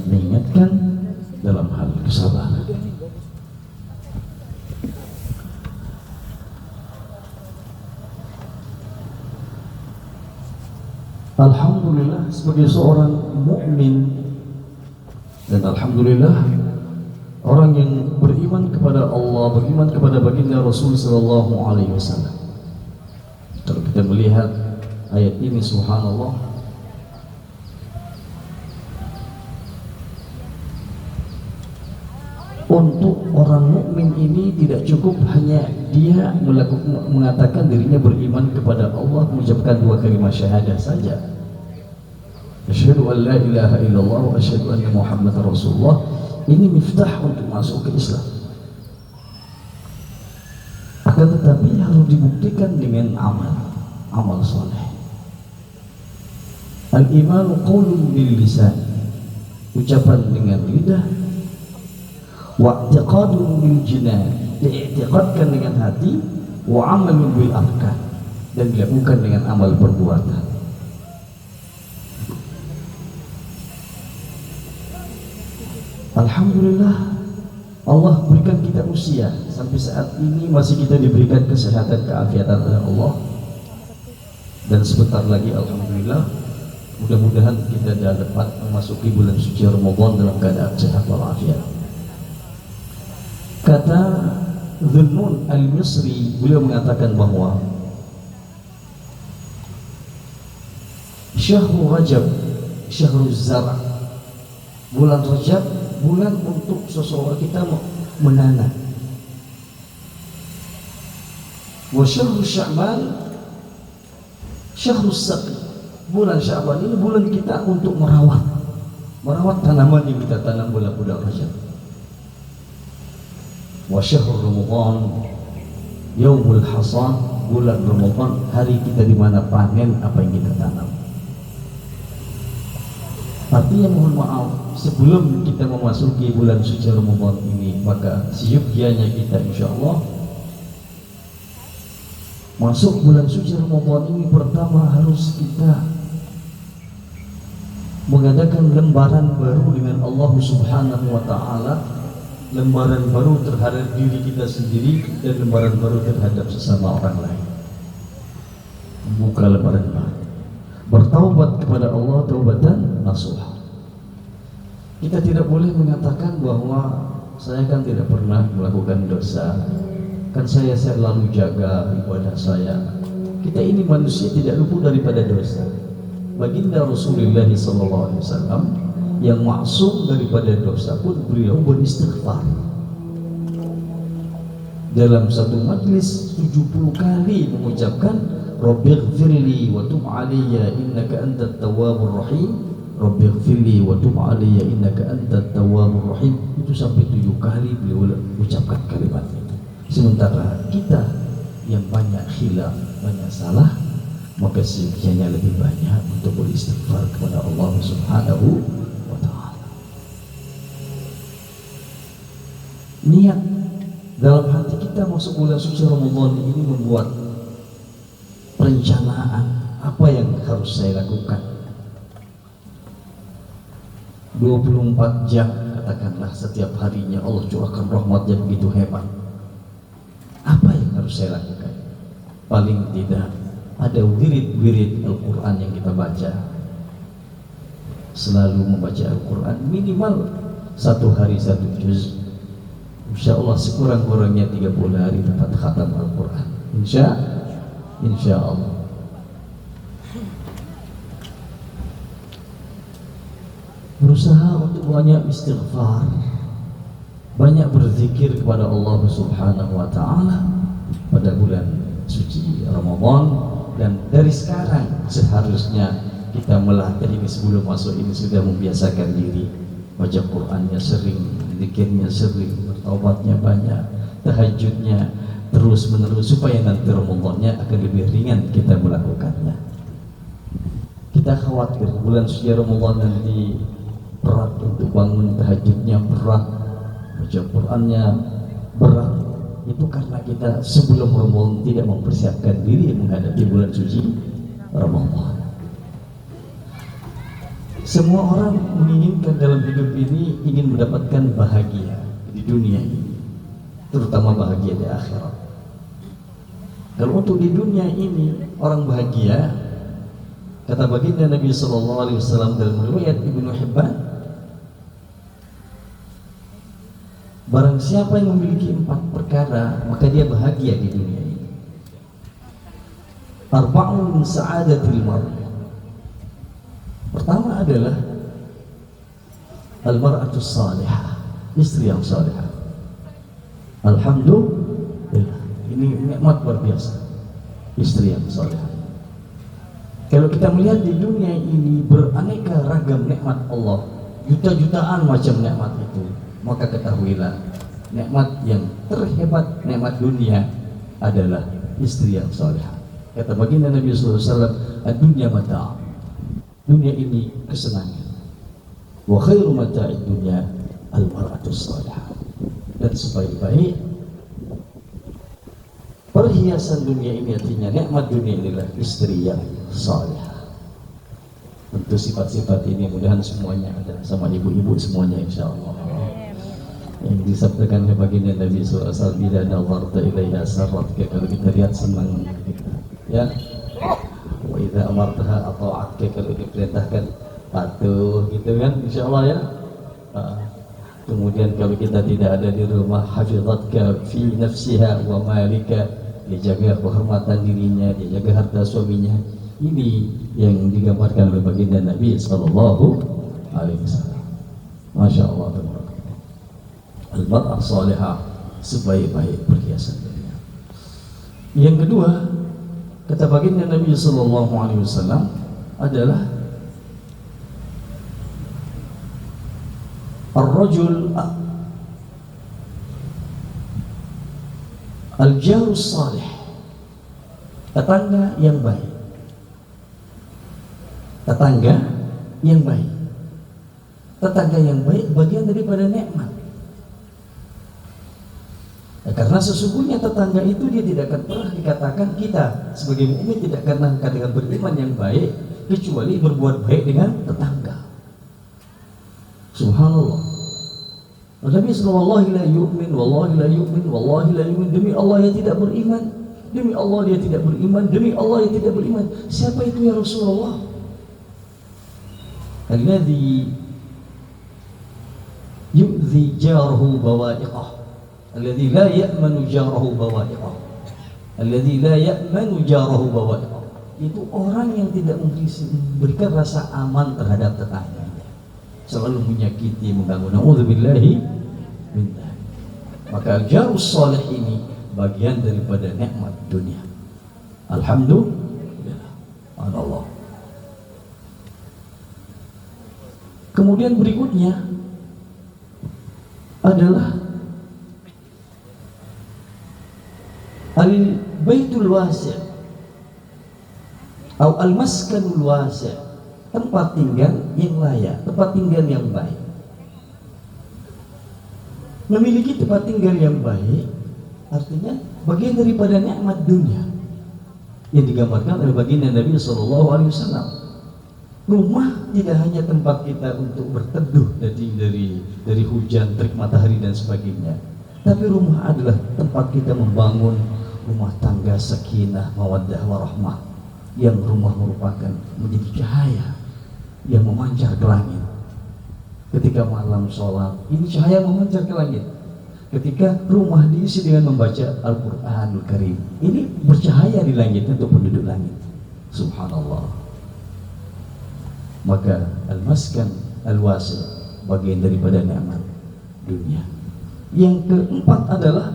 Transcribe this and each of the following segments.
mengingatkan dalam hal kesabaran. Alhamdulillah sebagai seorang mukmin, dan alhamdulillah orang yang beriman kepada Allah, beriman kepada baginda Rasul sallallahu alaihi wasallam. Kalau kita melihat ayat ini, subhanallah, untuk orang mukmin ini tidak cukup hanya dia mengatakan dirinya beriman kepada Allah, mengucapkan dua kalimat syahadah saja. Asyhadu an la ilaha illallah wa asyhadu anna Muhammadar Rasulullah. Ini miftah untuk masuk ke Islam. Akan tetapi harus dibuktikan dengan amal soleh. Al-imanu qaulun bil lisan, ucapan dengan lidah, wa i'tiqadun bil jinan, diiktikadkan dengan hati, wa amalun bil arkan, dan dilakukan dengan amal perbuatan. Alhamdulillah Allah berikan kita usia sampai saat ini, masih kita diberikan kesehatan, keafiatan oleh Allah, dan sebentar lagi alhamdulillah mudah-mudahan kita dapat memasuki bulan suci Ramadan dalam keadaan sehat walafiat. Kata Dhunnun al-Misri, beliau mengatakan bahwa Syahrul Rajab, Syahrul Zara, bulan Rajab, bulan untuk seseorang kita menanam. Wa Syahrul Sya'ban, Syahrul Saqi, bulan Sya'ban ini bulan kita untuk merawat tanaman yang kita tanam bulan Rajab. Wa Syahrul Ramadan, Yaumul Hasad, bulan Ramadan, hari kita di mana panen apa yang kita tanam. Artinya mohon maaf, sebelum kita memasuki bulan suci Ramadan ini, maka seyogyanya kita insyaallah masuk bulan suci Ramadan ini, pertama harus kita mengadakan lembaran baru dengan Allah Subhanahu wa taala, lembaran baru terhadap diri kita sendiri dan lembaran baru terhadap sesama orang lain. Buka lembaran baru, bertaubat kepada Allah taubatan nasuha. Kita tidak boleh mengatakan bahwa saya kan tidak pernah melakukan dosa, kan saya selalu jaga ibadah saya. Kita ini manusia tidak luput daripada dosa. Baginda Rasulullah SAW yang maksum daripada dosa pun beliau beristighfar. Dalam satu majlis 70 kali mengucapkan Rabbighfirli wa tub alayya innaka antat tawwabur rahim, Rabbighfirli wa tub alayya innaka antat tawwabur rahim. Itu sampai 7 kali beliau ucapkan kalimat itu. Sementara kita yang banyak khilaf, banyak salah, maka seyogyanya lebih banyak untuk beristighfar kepada Allah Subhanahu wa ta'ala. Niat dalam hati kita masuk bulan suci Ramadan ini membuat perencanaan apa yang harus saya lakukan. 24 jam katakanlah setiap harinya Allah curahkan rahmat yang begitu hebat. Apa yang harus saya lakukan? Paling tidak ada wirid-wirid Al-Quran yang kita baca. Selalu membaca Al-Quran minimal 1 hari 1 juz. Insya Allah sekurang-kurangnya 30 hari dapat khatam Al-Quran. Insya Allah. Berusaha untuk banyak istighfar, banyak berzikir kepada Allah Subhanahu wa ta'ala pada bulan suci Ramadan. Dan dari sekarang seharusnya kita melatih ini, sebelum masuk ini sudah membiasakan diri baca Qur'annya sering, zikirnya sering, bertaubatnya banyak, tahajudnya terus menerus, supaya nanti Ramadannya akan lebih ringan kita melakukannya. Kita khawatir bulan suci Ramadan nanti berat untuk bangun tahajudnya, berat baca Qur'annya berat. Itu karena kita sebelum Ramadan tidak mempersiapkan diri menghadapi bulan suci Ramadan. Semua orang menginginkan dalam hidup ini ingin mendapatkan bahagia di dunia ini, terutama bahagia di akhirat. Kalau untuk di dunia ini orang bahagia, kata baginda Nabi Sallallahu Alaihi Wasallam dalam riwayat Ibnu Hibban, barang siapa yang memiliki 4 perkara maka dia bahagia di dunia ini. Arba'un min sa'adatil mar'i. Pertama adalah al-mar'atus salihah, istri yang salihah. Alhamdulillah, ini nikmat luar biasa, istri yang salihah. Kalau kita melihat di dunia ini beraneka ragam nikmat Allah, juta-jutaan macam nikmat itu, maka ketahuilah nikmat yang terhebat, nikmat dunia adalah istri yang salihah. Kata baginda Nabi sallallahu alaihi wasallam, ad-dunya mata', dunia ini kesenangan, wa khairu mata'id dunya al-mar'atus salihah. Dan sebaik-baik perhiasan dunia ini, artinya nikmat dunia inilah istri yang salihah. Tentu sifat-sifat ini mudahan semuanya ada sama ibu-ibu semuanya insyaallah. Yang disabdakan oleh baginda Nabi sallallahu alaihi wasallam, "Idza nazarta ilaiha sarratka," kalau kita lihat senang kita. Ya. Wa idza amartaha ata'atka, kalau diperintahkan patuh gitu kan insyaallah ya. Kemudian kalau kita tidak ada di rumah, hafizatka fi nafsiha wa malika, dijaga kehormatan dirinya, dijaga harta suaminya. Ini yang digambarkan oleh baginda Nabi sallallahu alaihi wasallam. Masya Allah, al-mar'ah salihah, sebaik-baik perhiasan dunia. Yang kedua, kata baginda Nabi sallallahu alaihi wasallam adalah ar-rajul al-jarus salih, tetangga yang baik. Tetangga yang baik. Tetangga yang baik bagian daripada nikmat. Karena sesungguhnya tetangga itu dia tidak akan pernah dikatakan, kita sebagai mukmin tidak akan dikatakan beriman yang baik kecuali berbuat baik dengan tetangga. Subhanallah. Nabi sallallahu la yu'min, wallahi la yu'min, wallahi la yu'min. Demi Allah dia tidak beriman, demi Allah dia tidak beriman, demi Allah dia tidak beriman. Siapa itu ya Rasulullah? Alladhi yu'zi jarahu bawa'iqah, alladhi la ya'manu jarahu bawa'iqah, alladhi la ya'manu jarahu bawa'iqah. Itu orang yang tidak memberikan rasa aman terhadap tetangganya, selalu menyakiti, mengganggu. Na'udzubillahi min dzalik. Maka jarus salih ini bagian daripada nikmat dunia. Alhamdulillah, Allah. Kemudian berikutnya adalah al-baitul wasi' atau al-maskanul wasi', tempat tinggal yang layak, tempat tinggal yang baik. Memiliki tempat tinggal yang baik artinya bagian daripada nikmat dunia yang digambarkan oleh baginda Nabi sallallahu alaihi wasallam. Rumah tidak hanya tempat kita untuk berteduh dari hujan, terik matahari dan sebagainya, tapi rumah adalah tempat kita membangun rumah tangga sakinah, mawaddah, warahmah, yang rumah merupakan menjadi cahaya yang memancar ke langit. Ketika malam sholat, ini cahaya memancar ke langit. Ketika rumah diisi dengan membaca Al-Quranul Karim, ini bercahaya di langit untuk penduduk langit. Subhanallah. Maka al-maskan al-wasi' bagian daripada nikmat dunia. Yang keempat adalah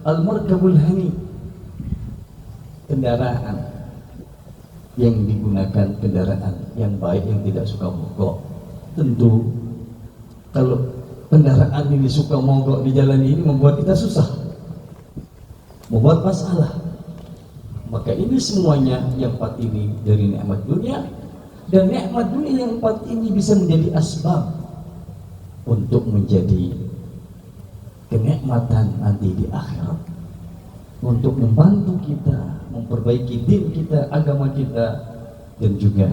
al-markabul hani, kendaraan yang digunakan, kendaraan yang baik yang tidak suka mogok. Tentu kalau kendaraan ini suka mogok di jalan ini membuat kita susah, membuat masalah. Maka ini semuanya yang empat ini dari nikmat dunia. Dan nikmat dunia yang empat ini bisa menjadi asbab untuk menjadi kenikmatan nanti di akhirat, untuk membantu kita memperbaiki din kita, agama kita, dan juga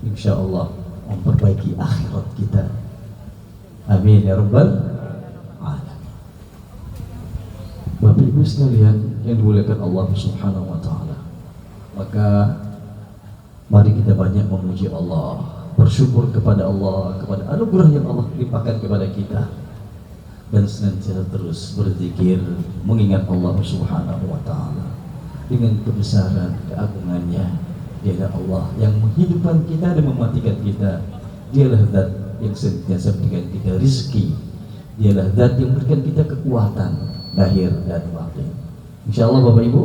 insya Allah memperbaiki akhirat kita. Amin ya rabbal alamin. Bapak Ibu sekalian yang dimuliakan Allah Subhanahu wa taala, maka mari kita banyak memuji Allah, bersyukur kepada Allah, kepada anugerah yang Allah limpahkan kepada kita, dan senantiasa terus berzikir mengingat Allah Subhanahu wa taala dengan kebesaran keagungannya. Dialah Allah yang menghidupkan kita dan mematikan kita. Dialah zat yang senantiasa memberikan kita rezeki. Dialah zat yang memberikan kita kekuatan lahir dan batin. Insyaallah Bapak Ibu,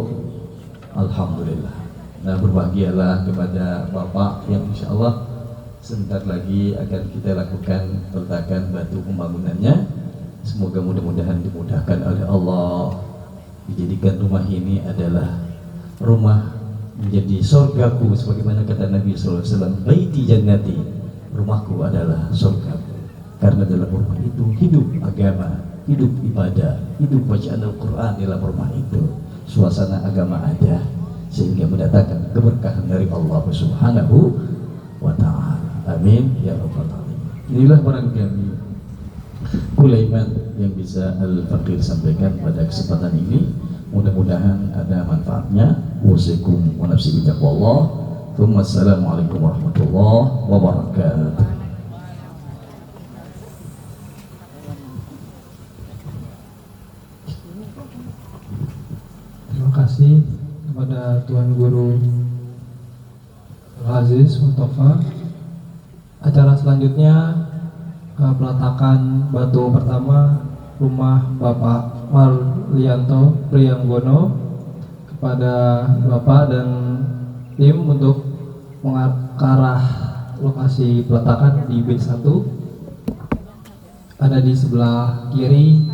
alhamdulillah. Nah, berbahagialah kepada Bapak yang insyaallah sebentar lagi akan kita lakukan peletakan batu pembangunannya. Semoga mudah-mudahan dimudahkan oleh Allah, dijadikan rumah ini adalah rumah menjadi surgaku, sebagaimana kata Nabi SAW, baiti jannati, rumahku adalah surgaku, karena dalam rumah itu hidup agama, hidup ibadah, hidup bacaan Al-Quran. Dalam rumah itu suasana agama ada, sehingga mendatangkan keberkahan dari Allah Subhanahu wa ta'ala. Amin ya rabbal alamin. Inilah barangkali Kulaiman yang bisa Al-Faqir sampaikan pada kesempatan ini. Mudah-mudahan ada manfaatnya. Wasikum wa nafsi bitaqwallah. Wassalamualaikum warahmatullahi wabarakatuh. Terima kasih kepada Tuan Guru Aziz Mustafa. Acara selanjutnya peletakan batu pertama rumah Bapak Marlianto Priyanggono. Kepada Bapak dan tim untuk mengarah lokasi peletakan di B1 ada di sebelah kiri